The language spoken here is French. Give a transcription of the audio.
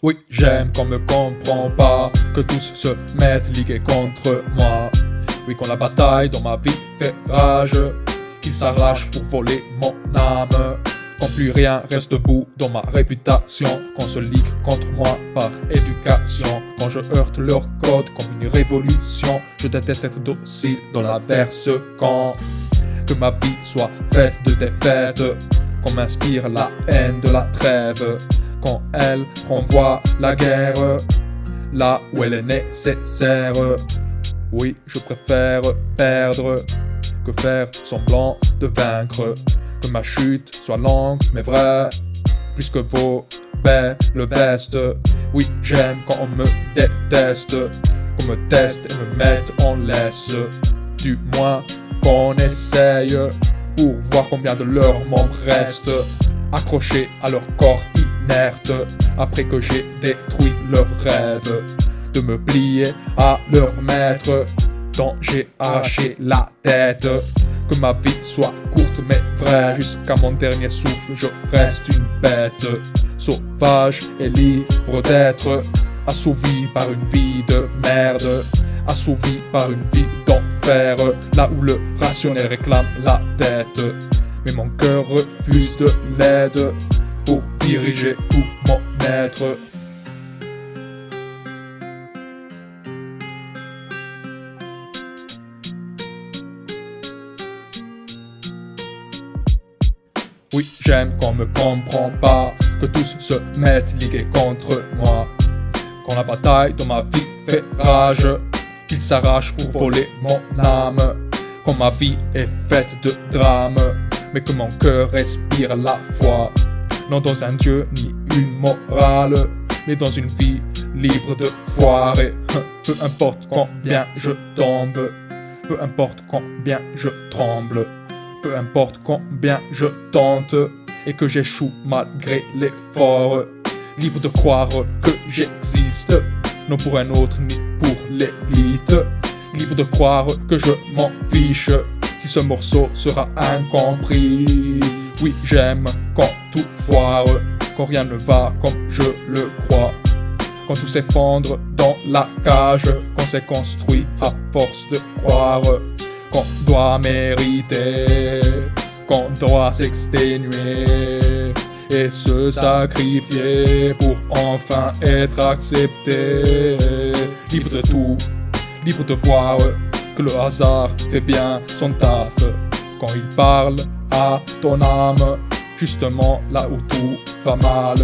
Oui, j'aime qu'on me comprend pas, que tous se mettent ligués contre moi. Oui, quand la bataille dans ma vie fait rage, qu'ils s'arrachent pour voler mon âme. Quand plus rien reste debout dans ma réputation, qu'on se ligue contre moi par éducation. Quand je heurte leur code comme une révolution, je déteste être docile dans l'averse quand que ma vie soit faite de défaites, qu'on m'inspire la haine de la trêve, quand elle renvoie la guerre là où elle est nécessaire. Oui, je préfère perdre que faire semblant de vaincre, que ma chute soit longue mais vraie, plus que vos belles vestes. Oui, j'aime quand on me déteste, qu'on me teste et me mette en laisse, du moins qu'on essaye, pour voir combien de leurs membres restent accrochés à leur corps inerte, après que j'ai détruit leurs rêves, de me plier à leur maître dont j'ai arraché la tête. Que ma vie soit courte mais vraie, jusqu'à mon dernier souffle je reste une bête, sauvage et libre d'être, assouvi par une vie de merde, assouvi par une vie d'enfer, là où le rationnel réclame la tête. Mais mon cœur refuse de l'aide pour diriger tout mon être. Oui, j'aime qu'on me comprend pas, que tous se mettent ligués contre moi. Quand la bataille dans ma vie fait rage, qu'ils s'arrachent pour voler mon âme. Quand ma vie est faite de drames, mais que mon cœur respire la foi. Non dans un dieu ni une morale, mais dans une vie libre de foirer. Peu importe combien je tombe, peu importe combien je tremble, peu importe combien je tente et que j'échoue malgré l'effort. Libre de croire que j'existe, non pour un autre ni pour l'élite. Libre de croire que je m'en fiche si ce morceau sera incompris. Oui, j'aime quand tout foire, quand rien ne va comme je le crois, quand tout s'effondre dans la cage, quand c'est construit à force de croire qu'on doit mériter, qu'on doit s'exténuer et se sacrifier pour enfin être accepté. Libre de tout, libre de voir que le hasard fait bien son taf, quand il parle à ton âme, justement là où tout va mal.